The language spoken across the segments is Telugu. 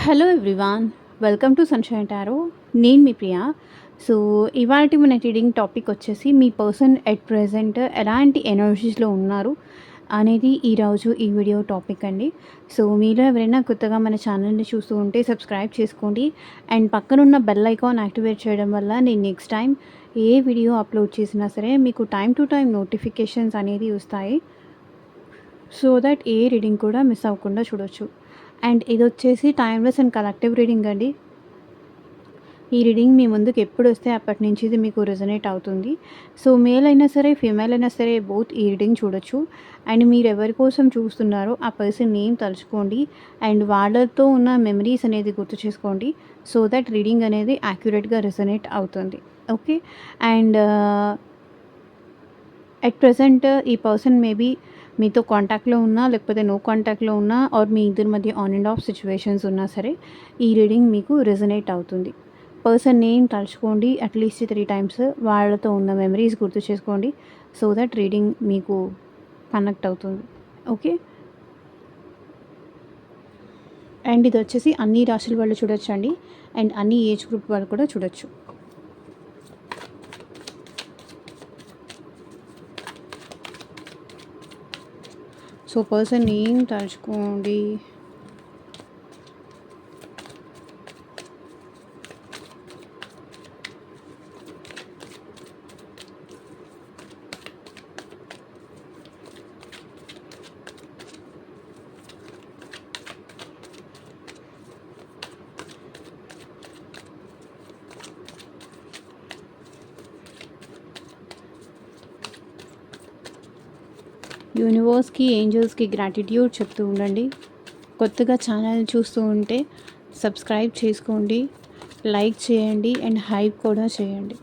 Hello everyone, welcome to sunshine tarot. నేను మీ ప్రియ. సో, ఇవాల్టి మన రీడింగ్ టాపిక్ వచ్చేసి మీ పర్సన్ ఎట్ ప్రెజెంట్ ఎలాంటి ఎనర్జీస్‌లో ఉన్నారు అనేది ఈరోజు ఈ వీడియో టాపిక్ అండి. సో, మీలో ఎవరైనా కొత్తగా మన ఛానల్‌ని చూస్తూ ఉంటే సబ్స్క్రైబ్ చేసుకోండి. అండ్ పక్కనున్న బెల్ ఐకాన్ యాక్టివేట్ చేయడం వల్ల నేను నెక్స్ట్ టైం ఏ వీడియో అప్లోడ్ చేసినా సరే మీకు టైమ్ టు టైమ్ నోటిఫికేషన్స్ అనేది వస్తాయి. సో దట్ ఏ రీడింగ్ కూడా మిస్ అవ్వకుండా చూడొచ్చు. అండ్ ఇదొచ్చేసి టైమ్‌లెస్ అండ్ కలెక్టివ్ రీడింగ్ అండి. ఈ రీడింగ్ మీ ముందుకు ఎప్పుడొస్తే అప్పటి నుంచి ఇది మీకు రెజొనేట్ అవుతుంది. సో, మేల్ అయినా సరే, ఫీమేల్ అయినా సరే బోత్ ఈ రీడింగ్ చూడొచ్చు. అండ్ మీరు ఎవరి కోసం చూస్తున్నారో ఆ పర్సన్ నేమ్ తలుచుకోండి. అండ్ వాళ్ళతో ఉన్న మెమరీస్ అనేది గుర్తు చేసుకోండి. సో దట్ రీడింగ్ అనేది యాక్యురేట్‌గా రెజొనేట్ అవుతుంది. ఓకే. అండ్ ఎట్ ప్రెజెంట్ ఈ పర్సన్ మేబీ మీతో కాంటాక్ట్‌లో ఉన్నా, లేకపోతే నో కాంటాక్ట్‌లో ఉన్నా ఆర్ మీ ఇద్దరి మధ్య ఆన్ అండ్ ఆఫ్ సిట్యుయేషన్స్ ఉన్నా సరే, ఈ రీడింగ్ మీకు రెజొనేట్ అవుతుంది. పర్సన్ నేమ్ తలుచుకోండి అట్‌లీస్ట్ 3 టైమ్స్. వాళ్ళతో ఉన్న మెమరీస్ గుర్తు చేసుకోండి. సో దట్ రీడింగ్ మీకు కనెక్ట్ అవుతుంది. ఓకే. అండ్ ఇదొచ్చేసి అన్ని రాశుల వాళ్ళు చూడొచ్చండి. అండ్ అన్ని ఏజ్ గ్రూప్ వాళ్ళు కూడా చూడొచ్చు. సో, పర్సన్ నేమ్ తలుచుకోండి. యూనివర్స్‌కి, ఏంజెల్స్‌కి గ్రాటిట్యూడ్ చెప్తూ ఉండండి. కొత్తగా ఛానల్ చూస్తూ ఉంటే సబ్స్క్రైబ్ చేసుకోండి, లైక్ చేయండి అండ్ హైప్ కూడా చేయండి.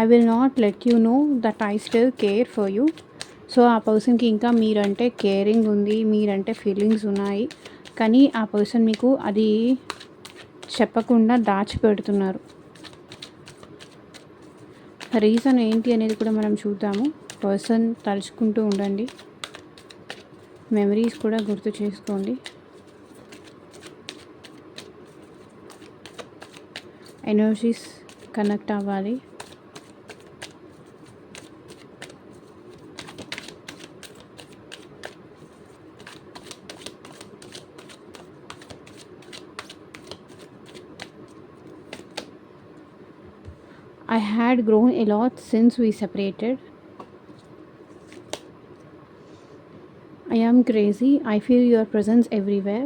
I will not let you know that I still care for you. So, ఆ పర్సన్‌కి ఇంకా మీరంటే కేరింగ్ ఉంది, మీరంటే ఫీలింగ్స్ ఉన్నాయి. కానీ ఆ పర్సన్ మీకు అది చెప్పకుండా దాచిపెడుతున్నారు. రీజన్ ఏంటి అనేది కూడా మనం చూద్దాము. పర్సన్ తలుచుకుంటూ ఉండండి, మెమరీస్ కూడా గుర్తు చేసుకోండి. ఎనర్జీస్ కనెక్ట్ అవ్వాలి. I had grown a lot since we separated. I am crazy. I feel your presence everywhere.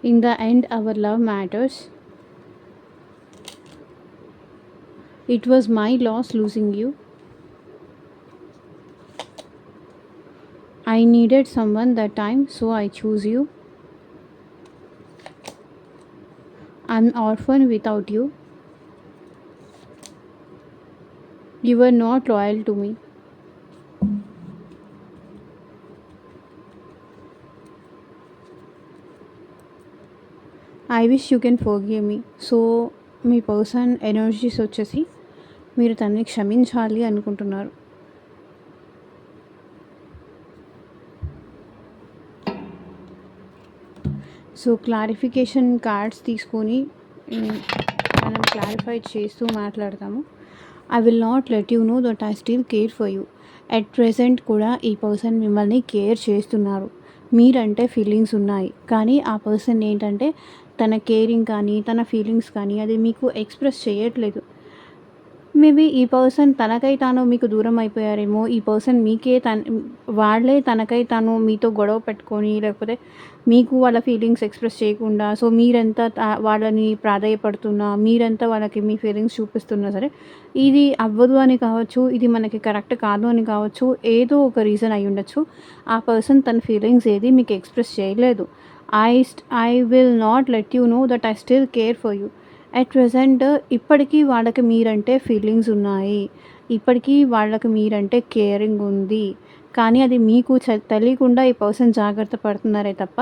In the end, our love matters. It was my loss losing you. I needed someone that time, so I chose you. I'm orphan without you. You were not loyal to me. I wish you can forgive me. So, me person energies వచ్చేసి మీరు తనని క్షమించాలి అనుకుంటున్నారు. సో, క్లారిఫికేషన్ కార్డ్స్ తీసుకొని మనం క్లారిఫై చేస్తూ మాట్లాడతాము. I will not let you know that I still care for you. At present కూడా ఈ పర్సన్ మిమ్మల్ని కేర్ చేస్తున్నారు. మీరంటే ఫీలింగ్స్ ఉన్నాయి. కానీ ఆ పర్సన్ ఏంటంటే తన కేరింగ్ కానీ, తన ఫీలింగ్స్ కానీ అది మీకు ఎక్స్‌ప్రెస్ చేయట్లేదు. మేబీ ఈ పర్సన్ తనకై తాను మీకు దూరం అయిపోయారేమో. ఈ పర్సన్ మీకే వాళ్ళే తనకై తాను మీతో గొడవ పెట్టుకొని, లేకపోతే మీకు వాళ్ళ ఫీలింగ్స్ ఎక్స్‌ప్రెస్ చేయకుండా, సో, మీరెంత వాళ్ళని ప్రాధేయపడుతున్నా, మీరెంత వాళ్ళకి మీ ఫీలింగ్స్ చూపిస్తున్నా సరే, ఇది అవ్వదు అని కావచ్చు, ఇది మనకి కరెక్ట్ కాదు అని కావచ్చు, ఏదో ఒక రీజన్ అయ్యుండొచ్చు. ఆ పర్సన్ తన ఫీలింగ్స్ ఏది మీకు ఎక్స్‌ప్రెస్ చేయలేదు. I will not let you know that I still care for you. At present ఇప్పటికీ వాళ్ళకి మీరంటే ఫీలింగ్స్ ఉన్నాయి. ఇప్పటికీ వాళ్ళకి మీరంటే కేరింగ్ ఉంది. కానీ అది మీకు తెలియకుండా ఈ పర్సన్ జాగ్రత్త పడుతున్నారే తప్ప,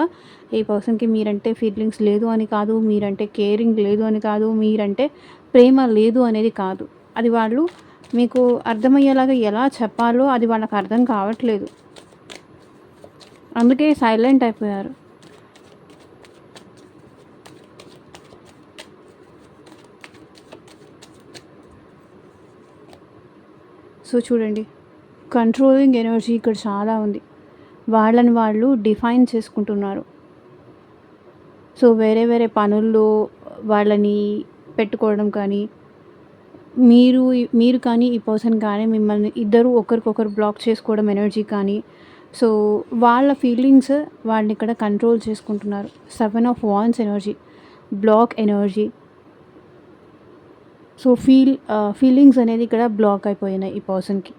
ఈ పర్సన్‌కి మీరంటే ఫీలింగ్స్ లేదు అని కాదు, మీరంటే కేరింగ్ లేదు అని కాదు, మీరంటే ప్రేమ లేదు అనేది కాదు. అది వాళ్ళు మీకు అర్థమయ్యేలాగా ఎలా చెప్పాలో అది వాళ్ళకి అర్థం కావట్లేదు. అందుకే సైలెంట్ అయిపోయారు. సో చూడండి, కంట్రోలింగ్ ఎనర్జీ ఇక్కడ చాలా ఉంది. వాళ్ళని వాళ్ళు డిఫైన్ చేసుకుంటున్నారు. సో వేరే వేరే పనుల్లో వాళ్ళని పెట్టుకోవడం కానీ, మీరు కానీ ఈ పర్సన్ కానీ మిమ్మల్ని ఇద్దరు ఒకరికొకరు బ్లాక్ చేసుకోవడం ఎనర్జీ కానీ, సో వాళ్ళ ఫీలింగ్స్ వాళ్ళని ఇక్కడ కంట్రోల్ చేసుకుంటున్నారు. 7 of wands energy, black energy. So feelings అనేది ఇక్కడ బ్లాక్ అయిపోయినాయి. ఈ పర్సన్కి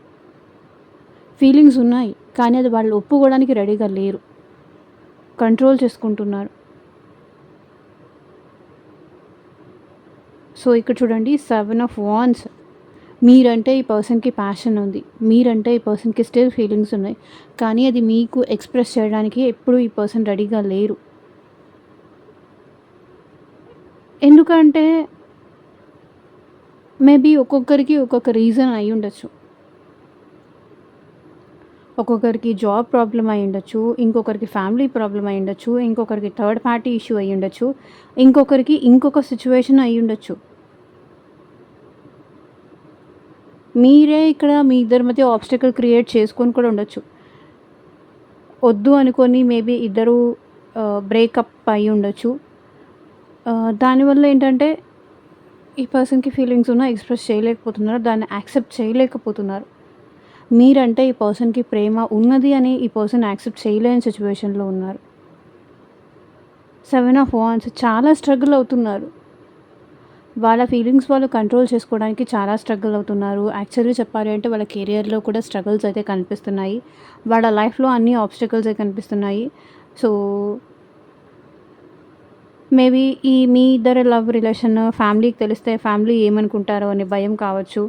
ఫీలింగ్స్ ఉన్నాయి, కానీ అది వాళ్ళు ఒప్పుకోవడానికి రెడీగా లేరు. కంట్రోల్ చేసుకుంటున్నారు. సో ఇక్కడ చూడండి, 7 ఆఫ్ వాండ్స్. మీరంటే ఈ పర్సన్కి ప్యాషన్ ఉంది, మీరంటే ఈ పర్సన్కి స్టిల్ ఫీలింగ్స్ ఉన్నాయి, కానీ అది మీకు ఎక్స్ప్రెస్ చేయడానికి ఎప్పుడు ఈ పర్సన్ రెడీగా లేరు. ఎందుకంటే మేబీ ఒక్కొక్కరికి ఒక్కొక్క రీజన్ అయి ఉండొచ్చు. ఒక్కొక్కరికి జాబ్ ప్రాబ్లం అయి ఉండొచ్చు, ఇంకొకరికి ఫ్యామిలీ ప్రాబ్లం అయి ఉండొచ్చు, ఇంకొకరికి థర్డ్ పార్టీ ఇష్యూ అయి ఉండొచ్చు, ఇంకొకరికి ఇంకొక సిచ్యువేషన్ అయి ఉండొచ్చు. మీరే ఇక్కడ మీ ఇద్దరి మధ్య ఆబ్స్టకల్ క్రియేట్ చేసుకొని కూడా ఉండొచ్చు. వద్దు అనుకొని మేబీ ఇద్దరు బ్రేకప్ అయి ఉండొచ్చు. దానివల్ల ఏంటంటే ఈ పర్సన్కి ఫీలింగ్స్ ఉన్నా ఎక్స్ప్రెస్ చేయలేకపోతున్నారు, దాన్ని యాక్సెప్ట్ చేయలేకపోతున్నారు. మీరంటే ఈ పర్సన్కి ప్రేమ ఉన్నది అని ఈ పర్సన్ యాక్సెప్ట్ చేయలేని సిచ్యువేషన్లో ఉన్నారు. 7 ఆఫ్ వాండ్స్, చాలా స్ట్రగుల్ అవుతున్నారు. వాళ్ళ ఫీలింగ్స్ వాళ్ళు కంట్రోల్ చేసుకోవడానికి చాలా స్ట్రగుల్ అవుతున్నారు. యాక్చువల్లీ చెప్పాలి అంటే వాళ్ళ కెరియర్లో కూడా స్ట్రగుల్స్ అయితే కనిపిస్తున్నాయి. వాళ్ళ లైఫ్లో అన్ని ఆబ్స్టకల్స్ అయితే కనిపిస్తున్నాయి. సో మేబీ మీ ఇద్దరి లవ్ రిలేషన్ ఫ్యామిలీకి తెలిస్తే ఫ్యామిలీ ఏమనుకుంటారో అనే భయం కావచ్చు.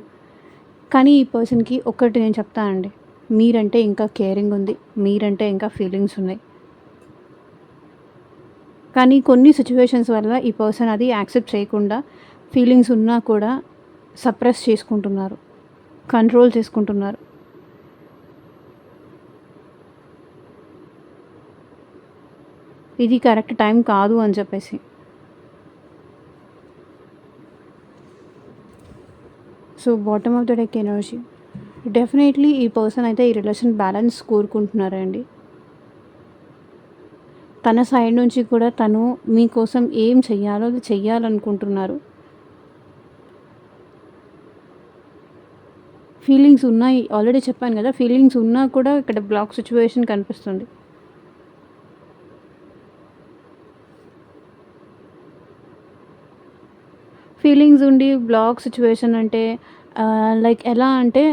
కానీ ఈ పర్సన్కి ఒక్కటి నేను చెప్తానండి, మీరంటే ఇంకా కేరింగ్ ఉంది, మీరంటే ఇంకా ఫీలింగ్స్ ఉన్నాయి. కానీ కొన్ని సిచ్యువేషన్స్ వల్ల ఈ పర్సన్ అది యాక్సెప్ట్ చేయకుండా ఫీలింగ్స్ ఉన్నా కూడా సప్రెస్ చేసుకుంటున్నారు, కంట్రోల్ చేసుకుంటున్నారు. ఇది కరెక్ట్ టైం కాదు అని చెప్పేసి. So bottom of the deck energy, definitely ఈ పర్సన్ అయితే ఈ రిలేషన్ బ్యాలెన్స్ కోరుకుంటున్నారండి. తన సైడ్ నుంచి కూడా తను మీకోసం ఏం చెయ్యాలో అది చెయ్యాలనుకుంటున్నారు. ఫీలింగ్స్ ఉన్నాయి, ఆల్రెడీ చెప్పాను కదా, ఫీలింగ్స్ ఉన్నా కూడా ఇక్కడ బ్లాక్ సిచ్యువేషన్ కనిపిస్తుంది. ఫీలింగ్స్ ఉండి బ్లాక్ సిచ్యువేషన్ అంటే లైక్ ఎలా అంటే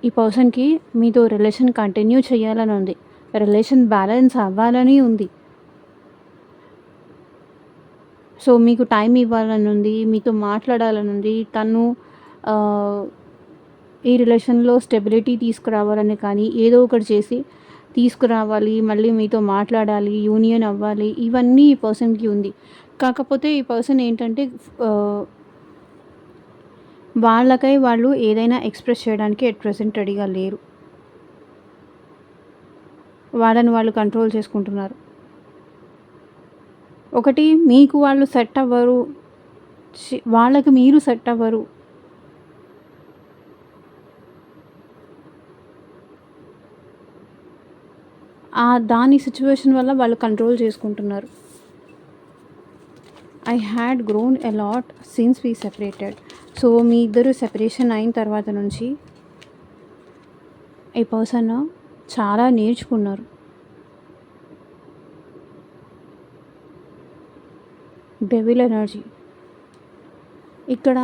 ఈ పర్సన్కి మీతో రిలేషన్ కంటిన్యూ చేయాలని ఉంది, రిలేషన్ బ్యాలెన్స్ అవ్వాలని ఉంది. సో మీకు టైం ఇవ్వాలని ఉంది, మీతో మాట్లాడాలని ఉంది. తను ఈ రిలేషన్లో స్టెబిలిటీ తీసుకురావాలని కానీ ఏదో ఒకటి చేసి తీసుకురావాలి, మళ్ళీ మీతో మాట్లాడాలి, యూనియన్ అవ్వాలి, ఇవన్నీ ఈ పర్సన్కి ఉంది. కాకపోతే ఈ పర్సన్ ఏంటంటే వాళ్ళకై వాళ్ళు ఏదైనా ఎక్స్ప్రెస్ చేయడానికి ఎట్ ప్రెసెంట్ రెడీగా లేరు. వాళ్ళని వాళ్ళు కంట్రోల్ చేసుకుంటున్నారు. ఒకటి, మీకు వాళ్ళు సెట్ అవ్వరు, వాళ్ళకి మీరు సెట్ అవ్వరు. దాని సిచ్యువేషన్ వల్ల వాళ్ళు కంట్రోల్ చేసుకుంటున్నారు. I had grown a lot since we separated. So మీ ఇద్దరు సెపరేషన్ అయిన తర్వాత నుంచి ఈ పర్సన్ చాలా నేర్చుకున్నారు. డెవిల్ ఎనర్జీ, ఇక్కడ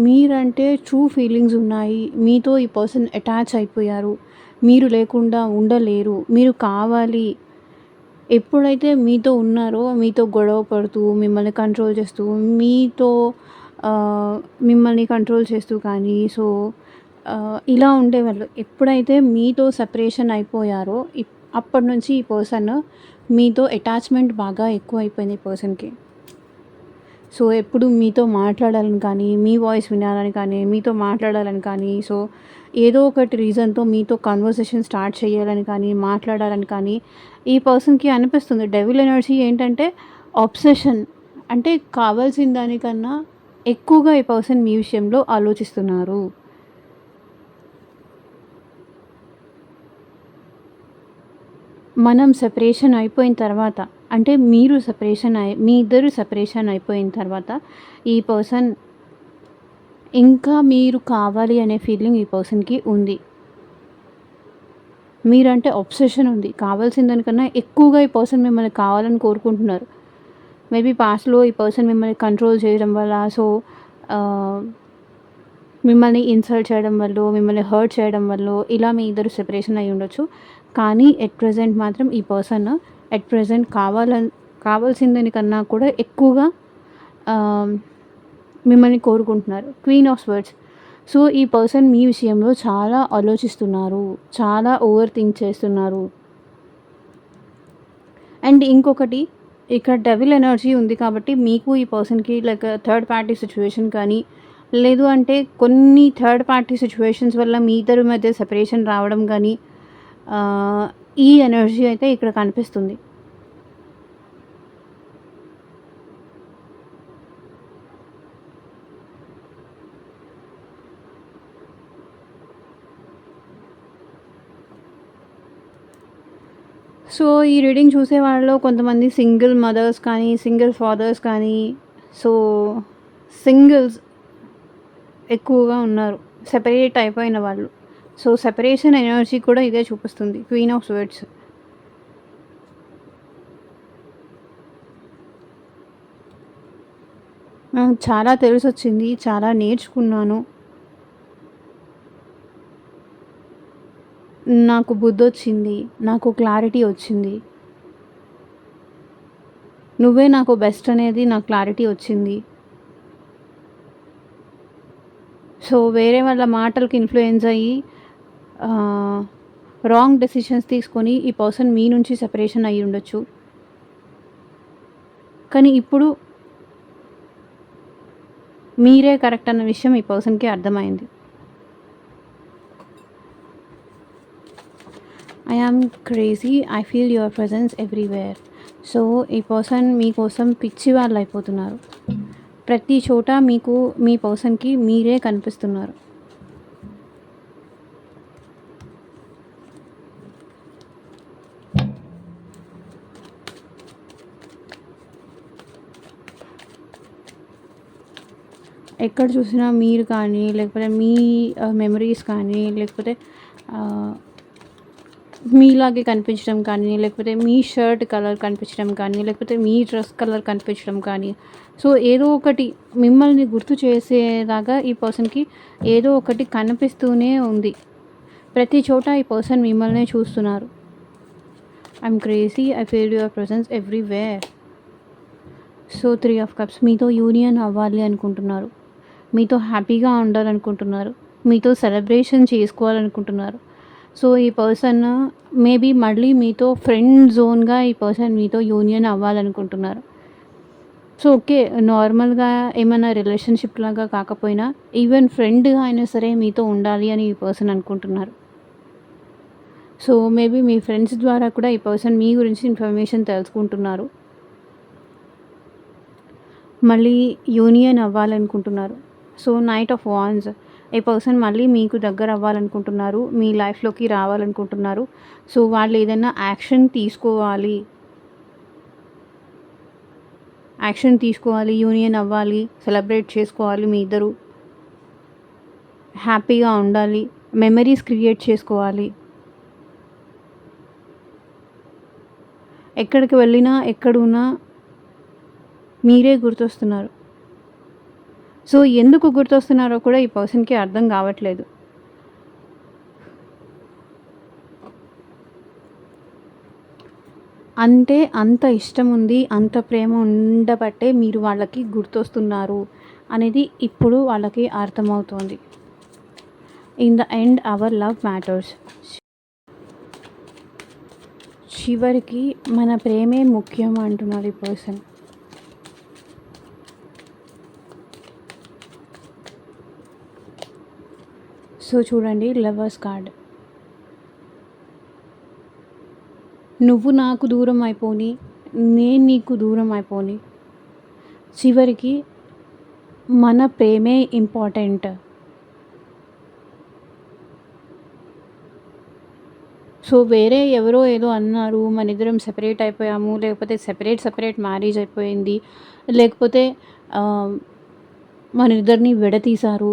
మీరంటే ట్రూ ఫీలింగ్స్ ఉన్నాయి, మీతో ఈ పర్సన్ అటాచ్ అయిపోయారు, మీరు లేకుండా ఉండలేరు, మీరు కావాలి. ఎప్పుడైతే మీతో ఉన్నారో మీతో గొడవ పడుతూ మిమ్మల్ని కంట్రోల్ చేస్తూ మిమ్మల్ని కంట్రోల్ చేస్తూ కానీ సో ఇలా ఉండేవాళ్ళు. ఎప్పుడైతే మీతో సెపరేషన్ అయిపోయారో అప్పటి నుంచి ఈ పర్సన్ మీతో అటాచ్మెంట్ బాగా ఎక్కువ అయిపోయింది ఈ పర్సన్కి. సో ఎప్పుడు మీతో మాట్లాడాలని కానీ, మీ వాయిస్ వినాలని కానీ, మీతో మాట్లాడాలని కానీ, సో ఏదో ఒకటి రీజన్‌తో మీతో కన్వర్సేషన్ స్టార్ట్ చేయాలని కానీ, మాట్లాడాలని కానీ ఈ పర్సన్‌కి అనిపిస్తుంది. డెవిల్ ఎనర్జీ ఏంటంటే అబ్సెషన్. అంటే కావాల్సిన దానికన్నా ఎక్కువగా ఈ పర్సన్ మీ విషయంలో ఆలోచిస్తున్నారు. మనం సెపరేషన్ అయిపోయిన తర్వాత, అంటే మీ ఇద్దరు సెపరేషన్ అయిపోయిన తర్వాత ఈ పర్సన్ ఇంకా మీరు కావాలి అనే ఫీలింగ్ ఈ పర్సన్‌కి ఉంది. మీరంటే అబ్సెషన్ ఉంది. కావాల్సిన దానికన్నా ఎక్కువగా ఈ పర్సన్ మిమ్మల్ని కావాలని కోరుకుంటున్నారు. మేబీ పాస్ట్‌లో ఈ పర్సన్ మిమ్మల్ని కంట్రోల్ చేయడం వల్ల, సో మిమ్మల్ని ఇన్సల్ట్ చేయడం వల్లో, మిమ్మల్ని హర్ట్ చేయడం వల్లో ఇలా మీ ఇద్దరు సెపరేషన్ అయ్యి ఉండొచ్చు. కానీ ఎట్ ప్రెజెంట్ మాత్రం ఈ పర్సన్ ఎట్ ప్రెజెంట్ కావాల్సిన దానికన్నా కూడా ఎక్కువగా మిమ్మల్ని కోరుకుంటున్నారు. Queen of swords. సో ఈ పర్సన్ మీ విషయంలో చాలా ఆలోచిస్తున్నారు, చాలా ఓవర్ థింక్ చేస్తున్నారు. అండ్ ఇంకొకటి, ఇక్కడ డెవిల్ ఎనర్జీ ఉంది కాబట్టి మీకు ఈ పర్సన్‌కి లైక్ థర్డ్ పార్టీ సిచ్యువేషన్ కానీ, లేదు అంటే కొన్ని థర్డ్ పార్టీ సిచ్యువేషన్స్ వల్ల మీ ఇద్దరి మధ్య సెపరేషన్ రావడం కానీ ఈ ఎనర్జీ అయితే ఇక్కడ కనిపిస్తుంది. సో ఈ రీడింగ్ చూసే వాళ్ళలో కొంతమంది సింగిల్ మదర్స్ కానీ, సింగిల్ ఫాదర్స్ కానీ, సో సింగిల్స్ ఎక్కువగా ఉన్నారు, సెపరేట్ అయిపోయిన వాళ్ళు. సో సెపరేషన్ ఎనర్జీ కూడా ఇదే చూపిస్తుంది. Queen of swords. చాలా తెలిసొచ్చింది, చాలా నేర్చుకున్నాను, నాకు బుద్ధొచ్చింది, నాకు క్లారిటీ వచ్చింది, నువ్వే నాకు బెస్ట్ అనేది నాకు క్లారిటీ వచ్చింది. సో వేరే వాళ్ళ మాటలకి ఇన్ఫ్లుయెన్స్ అయ్యి రాంగ్ డెసిషన్స్ తీసుకొని ఈ పర్సన్ మీ నుంచి సెపరేషన్ అయ్యి ఉండొచ్చు. కానీ ఇప్పుడు మీరే కరెక్ట్ అన్న విషయం ఈ పర్సన్కి అర్థమైంది. I am crazy, I feel your presence everywhere. So ఈ పర్సన్ మీకోసం పిచ్చి వాళ్ళు అయిపోతున్నారు. ప్రతి చోట మీకు మీ పర్సన్‌కి మీరే కనిపిస్తున్నారు. ఎక్కడ చూసినా మీరు కానీ, లేకపోతే మీ మెమరీస్ కానీ, లేకపోతే మీలాగే కనిపించడం కానీ, లేకపోతే మీ షర్ట్ కలర్ కనిపించడం కానీ, లేకపోతే మీ డ్రెస్ కలర్ కనిపించడం కానీ, సో ఏదో ఒకటి మిమ్మల్ని గుర్తు చేసేలాగా ఈ పర్సన్‌కి ఏదో ఒకటి కనిపిస్తూనే ఉంది. ప్రతి చోట ఈ పర్సన్ మిమ్మల్నే చూస్తున్నారు. I'm crazy, I feel your presence everywhere. So 3 of cups. మీతో యూనియన్ అవ్వాలి అనుకుంటున్నారు, మీతో హ్యాపీగా ఉండాలనుకుంటున్నారు, మీతో సెలబ్రేషన్ చేసుకోవాలనుకుంటున్నారు. సో ఈ పర్సన్ మేబీ మళ్ళీ మీతో ఫ్రెండ్ జోన్గా ఈ పర్సన్ మీతో యూనియన్ అవ్వాలనుకుంటున్నారు. సో ఓకే, నార్మల్గా ఏమైనా రిలేషన్షిప్ లాగా కాకపోయినా ఈవెన్ ఫ్రెండ్గా అయినా సరే మీతో ఉండాలి అని ఈ పర్సన్ అనుకుంటున్నారు. సో మేబీ మీ ఫ్రెండ్స్ ద్వారా కూడా ఈ పర్సన్ మీ గురించి ఇన్ఫర్మేషన్ తెలుసుకుంటున్నారు, మళ్ళీ యూనియన్ అవ్వాలనుకుంటున్నారు. So knight of wands. ఈ పర్సన్ మళ్ళీ మీకు దగ్గర అవ్వాలనుకుంటున్నారు, మీ లైఫ్లోకి రావాలనుకుంటున్నారు. సో వాళ్ళు ఏదైనా యాక్షన్ తీసుకోవాలి, యూనియన్ అవ్వాలి, సెలబ్రేట్ చేసుకోవాలి, మీ ఇద్దరు హ్యాపీగా ఉండాలి, మెమరీస్ క్రియేట్ చేసుకోవాలి. ఎక్కడికి వెళ్ళినా ఎక్కడున్నా మీరే గుర్తొస్తున్నారు. సో ఎందుకు గుర్తొస్తున్నారో కూడా ఈ పర్సన్‌కి అర్థం కావట్లేదు. అంటే అంత ఇష్టం ఉంది, అంత ప్రేమ ఉండబట్టే మీరు వాళ్ళకి గుర్తొస్తున్నారు అనేది ఇప్పుడు వాళ్ళకి అర్థమవుతోంది. In the end hour love matters. చివరికి మన ప్రేమే ముఖ్యం అంటున్నారు ఈ పర్సన్. సో చూడండి లవర్స్ కార్డ్. నువ్వు నాకు దూరం అయిపోని, నేను నీకు దూరం అయిపోని, చివరికి మన ప్రేమే ఇంపార్టెంట్. సో వేరే ఎవరో ఏదో అన్నారు, మనిద్దరం సెపరేట్ అయిపోయాము, లేకపోతే సెపరేట్ మ్యారేజ్ అయిపోయింది, లేకపోతే మనిద్దరిని విడతీశారు,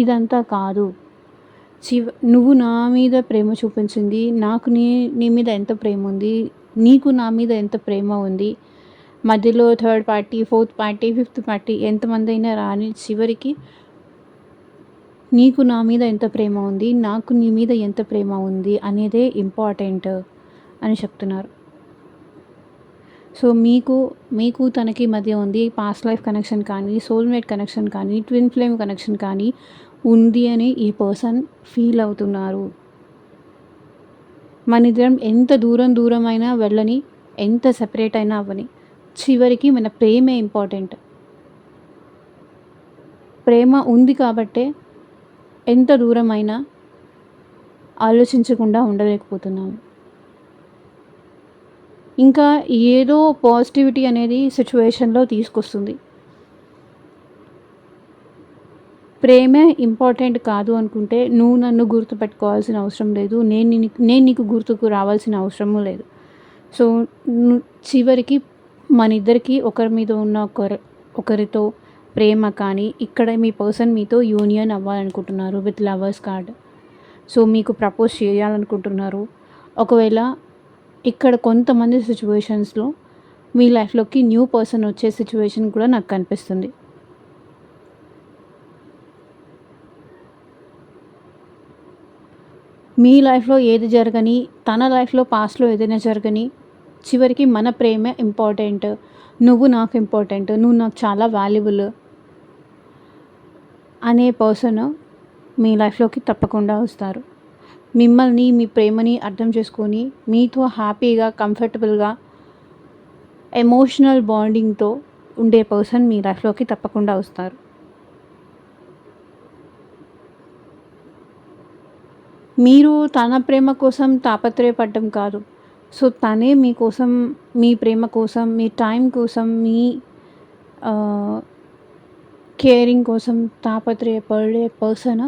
ఇదంతా కాదు. నువ్వు నా మీద ప్రేమ చూపించింది, నాకు నీ మీద ఎంత ప్రేమ ఉంది, నీకు నా మీద ఎంత ప్రేమ ఉంది, మధ్యలో third party, fourth party, fifth party ఎంతమంది అయినా రాని, చివరికి నీకు నా మీద ఎంత ప్రేమ ఉంది, నాకు నీ మీద ఎంత ప్రేమ ఉంది అనేదే ఇంపార్టెంట్ అని చెప్తున్నారు. సో మీకు తనకి మధ్య ఉంది పాస్ట్ లైఫ్ కనెక్షన్ కానీ, సోల్మేట్ కనెక్షన్ కానీ, ట్విన్ ఫ్లేమ్ కనెక్షన్ కానీ ఉంది అని ఈ పర్సన్ ఫీల్ అవుతున్నారు. మనిద్దరం ఎంత దూరం అయినా వెళ్ళని, ఎంత సెపరేట్ అయినా అవ్వని, చివరికి మన ప్రేమే ఇంపార్టెంట్. ప్రేమ ఉంది కాబట్టే ఎంత దూరమైనా ఆలోచించకుండా ఉండలేకపోతున్నాము. ఇంకా ఏదో పాజిటివిటీ అనేది సిచ్యువేషన్లో తీసుకొస్తుంది. ప్రేమే ఇంపార్టెంట్ కాదు అనుకుంటే నువ్వు నన్ను గుర్తుపెట్టుకోవాల్సిన అవసరం లేదు, నేను నీకు గుర్తుకు రావాల్సిన అవసరము లేదు. సో చివరికి మన ఇద్దరికి ఒకరి మీద ఉన్న ఒకరితో ప్రేమ కానీ, ఇక్కడ మీ పర్సన్ మీతో యూనియన్ అవ్వాలనుకుంటున్నారు విత్ లవర్స్ కార్డ్. సో మీకు ప్రపోజ్ చేయాలనుకుంటున్నారు. ఒకవేళ ఇక్కడ కొంతమంది సిచ్యువేషన్స్లో మీ లైఫ్లోకి న్యూ పర్సన్ వచ్చే సిచ్యువేషన్ కూడా నాకు కనిపిస్తుంది. మీ లైఫ్లో ఏది జరగని, తన లైఫ్లో పాస్ట్లో ఏదైనా జరగని, చివరికి మన ప్రేమే ఇంపార్టెంట్, నువ్వు నాకు ఇంపార్టెంట్, నువ్వు నాకు చాలా వాల్యుబుల్ అనే పర్సన్ మీ లైఫ్లోకి తప్పకుండా వస్తారు. మిమ్మల్ని, మీ ప్రేమని అర్థం చేసుకొని మీతో హ్యాపీగా, కంఫర్టబుల్గా, ఎమోషనల్ బాండింగ్తో ఉండే పర్సన్ మీ లైఫ్లోకి తప్పకుండా వస్తారు. మీరు తన ప్రేమ కోసం తాపత్రయపడడం కాదు. సో తనే మీకోసం, మీ ప్రేమ కోసం, మీ టైం కోసం, మీ కేరింగ్ కోసం తాపత్రయపడే పర్సన్.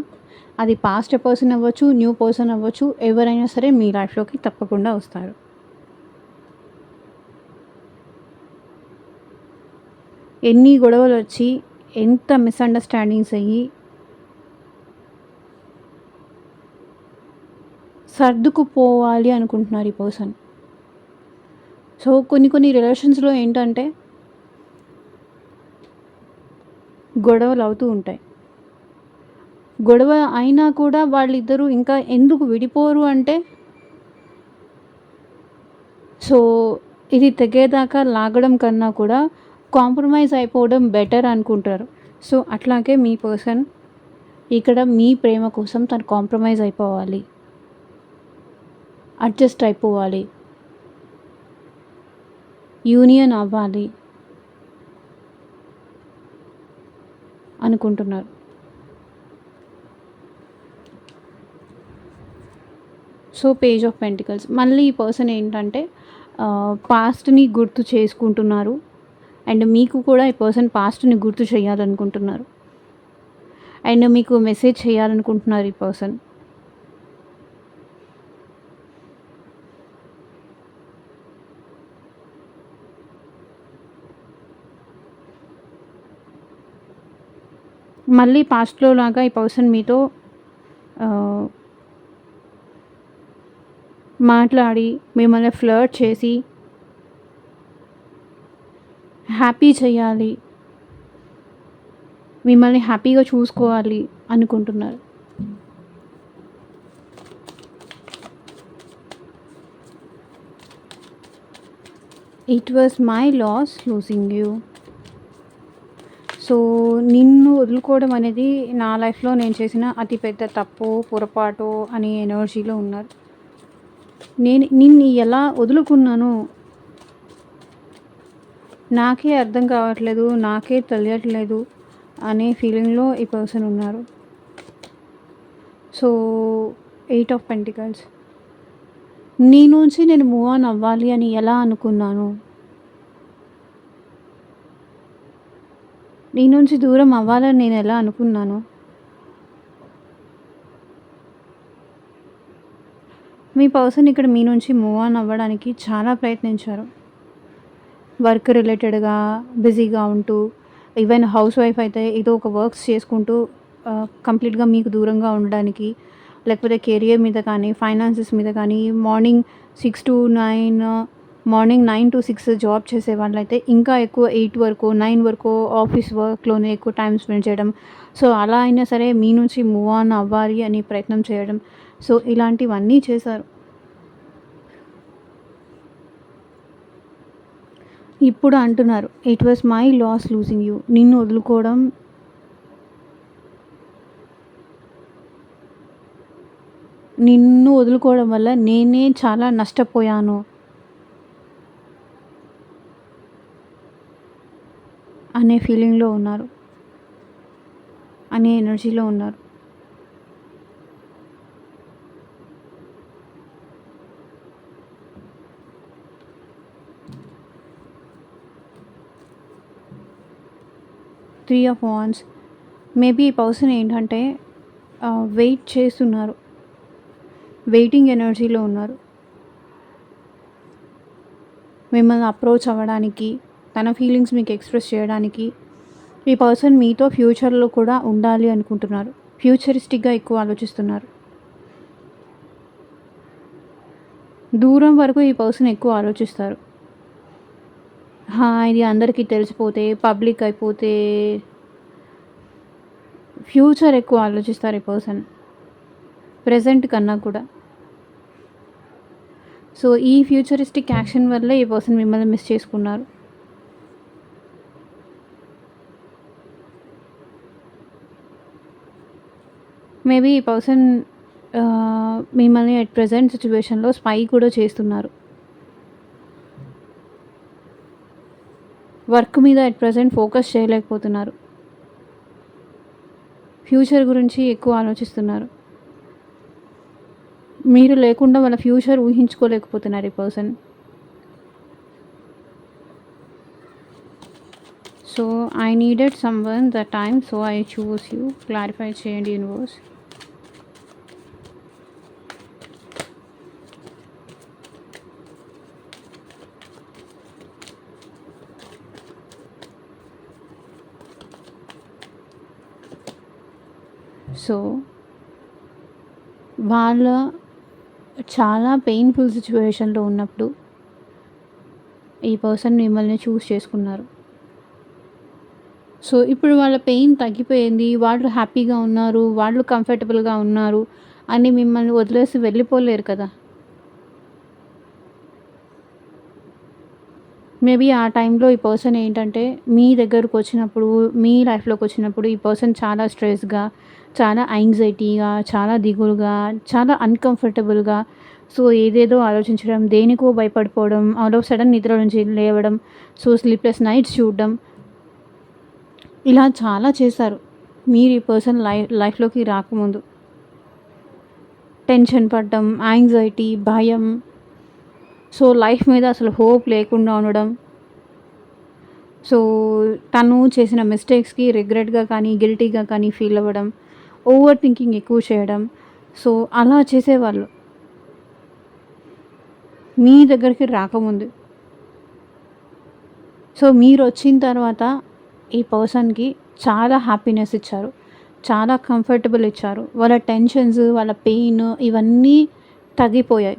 అది పాస్ట్ పర్సన్ అవ్వచ్చు, న్యూ పర్సన్ అవ్వచ్చు, ఎవరైనా సరే మీ లైఫ్లోకి తప్పకుండా వస్తారు. ఎన్ని గొడవలు వచ్చి, ఎంత మిస్అండర్స్టాండింగ్స్ అయ్యి సర్దుకుపోవాలి అనుకుంటున్నారు ఈ పర్సన్. సో కొన్ని రిలేషన్స్లో ఏంటంటే గొడవలు అవుతూ ఉంటాయి. గొడవ అయినా కూడా వాళ్ళిద్దరూ ఇంకా ఎందుకు విడిపోరు అంటే, సో ఇది తెగేదాకా లాగడం కన్నా కూడా కాంప్రమైజ్ అయిపోవడం బెటర్ అనుకుంటారు. సో అట్లాగే మీ పర్సన్ ఇక్కడ మీ ప్రేమ కోసం తను కాంప్రమైజ్ అయిపోవాలి, అడ్జస్ట్ అయిపోవాలి, యూనియన్ అవ్వాలి అనుకుంటున్నారు. So page of pentacles. మళ్ళీ ఈ పర్సన్ ఏంటంటే పాస్ట్ని గుర్తు చేసుకుంటున్నారు, అండ్ మీకు కూడా ఈ పర్సన్ పాస్ట్ని గుర్తు చేయాలనుకుంటున్నారు, అండ్ మీకు మెసేజ్ చేయాలనుకుంటున్నారు ఈ పర్సన్. మళ్ళీ పాస్ట్లో లాగా ఈ పర్సన్ మీతో మాట్లాడి, మిమ్మల్ని ఫ్లర్ట్ చేసి హ్యాపీ చేయాలి, మిమ్మల్ని హ్యాపీగా చూసుకోవాలి అనుకుంటున్నారు. It was my loss losing you. So నిన్ను వదులుకోవడం అనేది నా లైఫ్లో నేను చేసిన అతిపెద్ద తప్పు, పొరపాటు అనే ఎనర్జీలో ఉన్నారు. నిన్ను ఎలా వదులుకున్నాను నాకే అర్థం కావట్లేదు, నాకే తెలియట్లేదు అనే ఫీలింగ్లో ఈ పర్సన్ ఉన్నారు. So 8 of pentacles. నీ నుంచి నేను మూవ్ ఆన్ అవ్వాలి అని ఎలా అనుకున్నాను? నీ నుంచి దూరం అవ్వాలని నేను ఎలా అనుకున్నాను? మీ పర్సన్ ఇక్కడ మీ నుంచి మూవ్ ఆన్ అవ్వడానికి చాలా ప్రయత్నించారు. వర్క్ రిలేటెడ్‌గా బిజీగా ఉంటూ, ఈవెన్ హౌస్ వైఫ్ అయితే ఏదో ఒక వర్క్స్ చేసుకుంటూ కంప్లీట్‌గా మీకు దూరంగా ఉండడానికి, లేకపోతే కెరియర్ మీద కానీ, ఫైనాన్సెస్ మీద కానీ, మార్నింగ్ 9-6 జాబ్ చేసే వాళ్ళైతే ఇంకా ఎక్కువ 8 వరకు, 9 వరకు ఆఫీస్ వర్క్‌లోనే ఎక్కువ టైమ్ స్పెండ్ చేయడం. సో, అలా అయినా సరే మీ నుంచి మూవ్ ఆన్ అవ్వాలి అని ప్రయత్నం చేయడం. సో, ఇలాంటివన్నీ చేశారు. ఇప్పుడు అంటున్నారు, it was my loss losing you. నిన్ను వదులుకోవడం వల్ల నేనే చాలా నష్టపోయాను అనే ఫీలింగ్‌లో ఉన్నారు. అనే ఎనర్జీలో ఉన్నారు. Three of wands. మేబీ ఈ పర్సన్ ఏంటంటే వెయిట్ చేస్తున్నారు. వెయిటింగ్ ఎనర్జీలో ఉన్నారు. మిమ్మల్ని అప్రోచ్ అవ్వడానికి, తన ఫీలింగ్స్ మీకు ఎక్స్‌ప్రెస్ చేయడానికి ఈ పర్సన్ మీతో ఫ్యూచర్‌లో కూడా ఉండాలి అనుకుంటున్నారు. ఫ్యూచరిస్టిక్‌గా ఎక్కువ ఆలోచిస్తున్నారు. దూరం వరకు ఈ పర్సన్ ఎక్కువ ఆలోచిస్తారు. ఇది అందరికీ తెలిసిపోతే, పబ్లిక్ అయిపోతే ఫ్యూచర్ ఎక్కువ ఆలోచిస్తారు ఈ పర్సన్. ప్రెజెంట్ కన్నా కూడా. సో, ఈ ఫ్యూచరిస్టిక్ యాక్షన్ వల్లే ఈ పర్సన్ మిమ్మల్ని మిస్ చేసుకున్నారు. మేబీ ఈ పర్సన్ మిమ్మల్ని అట్ ప్రెజెంట్ సిట్యుయేషన్‌లో స్పై కూడా చేస్తున్నారు. వర్క్ మీద అట్ ప్రెజెంట్ ఫోకస్ చేయలేకపోతున్నారు. ఫ్యూచర్ గురించి ఎక్కువ ఆలోచిస్తున్నారు. మీరు లేకుండా వాళ్ళ ఫ్యూచర్ ఊహించుకోలేకపోతున్నారు ఈ person. So, I needed someone that time, so I choose you. Clarify చేయండి యూనివర్స్. సో, వాళ్ళ చాలా పెయిన్‌ఫుల్ సిట్యుయేషన్‌లో ఉన్నప్పుడు ఈ పర్సన్ మిమ్మల్ని చూస్ చేసుకున్నారు. సో, ఇప్పుడు వాళ్ళ పెయిన్ తగ్గిపోయింది. వాళ్ళు హ్యాపీగా ఉన్నారు. వాళ్ళు కంఫర్టబుల్‌గా ఉన్నారు అని మిమ్మల్ని వదిలేసి వెళ్ళిపోలేరు కదా! మేబీ ఆ టైంలో ఈ పర్సన్ ఏంటంటే మీ దగ్గరకొచ్చినప్పుడు, మీ లైఫ్‌లోకొచ్చినప్పుడు ఈ పర్సన్ చాలా స్ట్రెస్‌గా, చాలా యాంగ్జైటీగా, చాలా దిగులుగా, చాలా అన్‌కంఫర్టబుల్‌గా, సో, ఏదేదో ఆలోచించడం, దేనికో భయపడిపోవడం, ఆల్ ఆఫ్ సడన్ నిద్ర నుంచి లేవడం, సో, స్లీప్‌లెస్ నైట్స్ చూడడం, ఇలా చాలా చేశారు. మీరు ఈ పర్సన్ లైఫ్‌లోకి రాకముందు. టెన్షన్ పడడం, యాంగ్జైటీ, భయం, సో, లైఫ్ మీద అసలు హోప్ లేకుండా ఉండడం. సో, తను చేసిన మిస్టేక్స్‌కి రిగ్రెట్‌గా కానీ, గిల్టీగా కానీ ఫీల్ అవ్వడం, ఓవర్ థింకింగ్ ఎక్కువ చేయడం. సో, అలా చేసేవాళ్ళు మీ దగ్గరికి రాకముందు. సో, మీరొచ్చిన తర్వాత ఈ పర్సన్‌కి చాలా హ్యాపీనెస్ ఇచ్చారు. చాలా కంఫర్టబుల్ ఇచ్చారు. వాళ్ళ టెన్షన్స్, వాళ్ళ పెయిన్ ఇవన్నీ తగ్గిపోయాయి.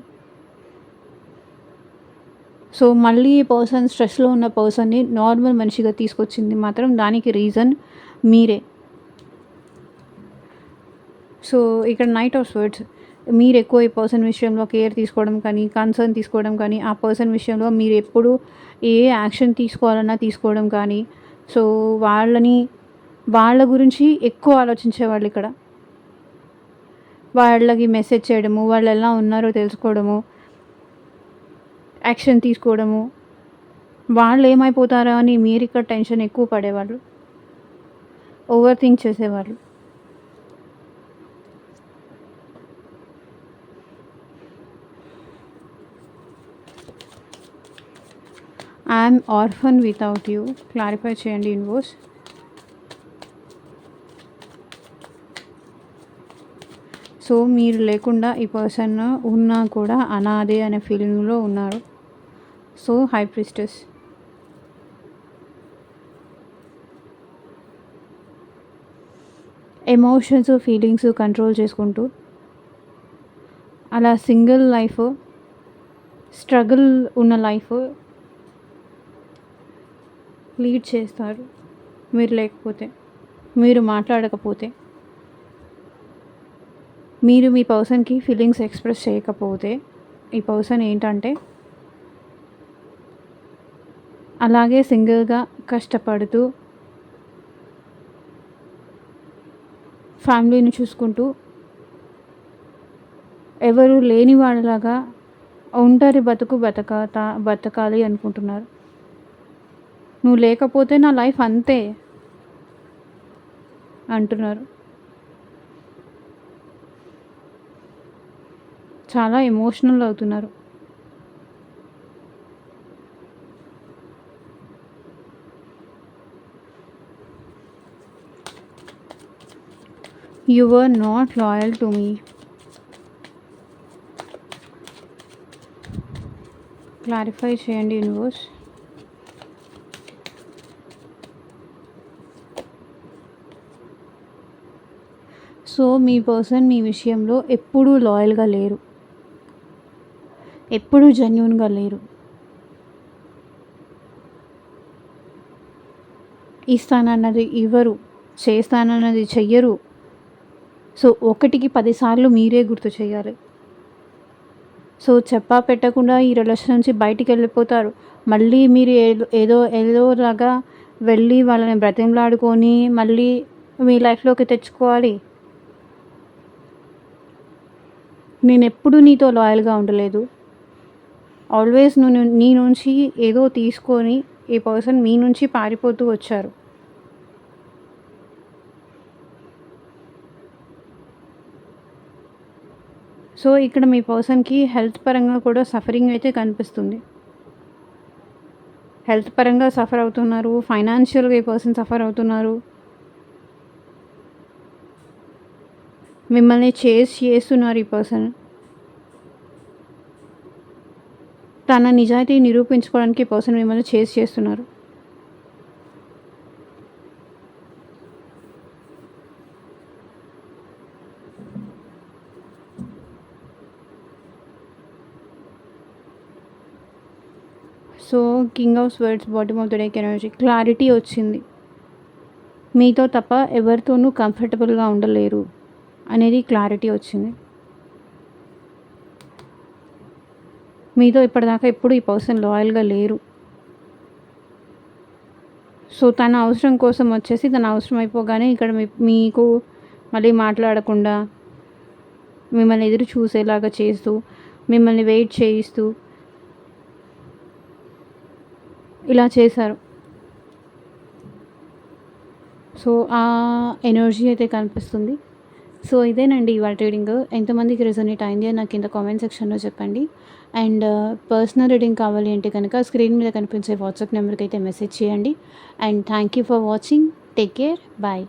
సో, మళ్ళీ ఈ పర్సన్ స్ట్రెస్‌లో ఉన్న పర్సన్‌ని నార్మల్ మనిషిగా తీసుకొచ్చింది మాత్రం దానికి రీజన్ మీరే. సో, ఇక్కడ నైట్ ఆఫ్ స్వర్డ్స్. మీరెక్కువ ఈ పర్సన్ విషయంలో కేర్ తీసుకోవడం కానీ, కన్సర్న్ తీసుకోవడం కానీ, ఆ పర్సన్ విషయంలో మీరెప్పుడు ఏ యాక్షన్ తీసుకోవాలన్నా తీసుకోవడం కానీ, సో, వాళ్ళ గురించి ఎక్కువ ఆలోచించేవాళ్ళిక్కడ. వాళ్ళకి మెసేజ్ చేయడము, వాళ్ళెలా ఉన్నారో తెలుసుకోవడము, యాక్షన్ తీసుకోవడము, వాళ్ళేమైపోతారో అని మీరిక్కడ టెన్షన్ ఎక్కువ పడేవాళ్ళు. ఓవర్ థింక్ చేసేవాళ్ళు. I'm orphan without you. Clarify చేయండి యూనివర్స్. సో మీరు లేకుండా ఈ పర్సన్ ఉన్నా కూడా అనాదే అనే ఫీలింగ్లో ఉన్నారు. So high priestess, emotions feelings control చేసుకుంటూ అలా సింగిల్ లైఫ్, స్ట్రగుల్ ఉన్న లైఫ్ లీడ్ చేస్తారు. మీరు లేకపోతే, మీరు మాట్లాడకపోతే, మీరు మీ పర్సన్కి ఫీలింగ్స్ ఎక్స్ప్రెస్ చేయకపోతే ఈ పర్సన్ ఏంటంటే అలాగే సింగిల్గా కష్టపడుతూ ఫ్యామిలీని చూసుకుంటూ ఎవరు లేని వాళ్ళలాగా ఒంటరి బతకాలి అనుకుంటున్నారు. నువ్వు లేకపోతే నా లైఫ్ అంతే అంటున్నారు. చాలా ఎమోషనల్ అవుతున్నారు. You were not loyal to me. Clarify చేయండి యూనివర్స్. సో మీ పర్సన్ మీ విషయంలో ఎప్పుడూ లాయల్గా లేరు, ఎప్పుడూ జెన్యూన్గా లేరు. ఇస్తానన్నది ఇవ్వరు, చేస్తానన్నది చెయ్యరు. సో 1కి 10 సార్లు మీరే గుర్తు చేయాలి. సో చెప్పా పెట్టకుండా ఈ రిలేషన్ నుంచి బయటికి వెళ్ళిపోతారు. మళ్ళీ మీరు ఏదోలాగా వెళ్ళి వాళ్ళని బ్రతిమలాడుకొని మళ్ళీ మీ లైఫ్లోకి తెచ్చుకోవాలి. నేను ఎప్పుడు నీతో లాయల్గా ఉండలేదు. ఆల్వేస్ నీ నుంచి ఏదో తీసుకొని ఈ పర్సన్ మీ నుంచి పారిపోతూ వచ్చారు. సో ఇక్కడ మీ పర్సన్కి హెల్త్ పరంగా కూడా సఫరింగ్ అయితే కనిపిస్తుంది. హెల్త్ పరంగా సఫర్ అవుతున్నారు, ఫైనాన్షియల్గా ఈ పర్సన్ సఫర్ అవుతున్నారు. మిమ్మల్ని చేస్తున్నారు ఈ పర్సన్. తన నిజాయితీ నిరూపించుకోవడానికి ఈ పర్సన్ మిమ్మల్ని చేస్తున్నారు. So king of swords, bottom of the deck energy, clarity వచ్చింది. మీతో తప్ప ఎవరితోనూ కంఫర్టబుల్గా ఉండలేరు అనేది క్లారిటీ వచ్చింది. మీతో ఇప్పటిదాకా ఎప్పుడు ఈ పర్సన్ లాయల్గా లేరు. సో తన అవసరం కోసం వచ్చేసి తన అవసరం అయిపోగానే ఇక్కడ మీకు మళ్ళీ మాట్లాడకుండా మిమ్మల్ని ఎదురు చూసేలాగా చేస్తూ, మిమ్మల్ని వెయిట్ చేయిస్తూ ఇలా చేశారు. సో ఆ ఎనర్జీ అయితే కనిపిస్తుంది. సో ఇదేనండి ఇవాళ రీడింగ్. ఎంతమందికి రెజొనేట్ అయింది అని నాకు కింద కామెంట్ సెక్షన్లో చెప్పండి. అండ్ పర్సనల్ రీడింగ్ కావాలి అంటే కనుక స్క్రీన్ మీద కనిపించే వాట్సాప్ నెంబర్కి అయితే మెసేజ్ చేయండి. And thank you for watching. Take care. Bye.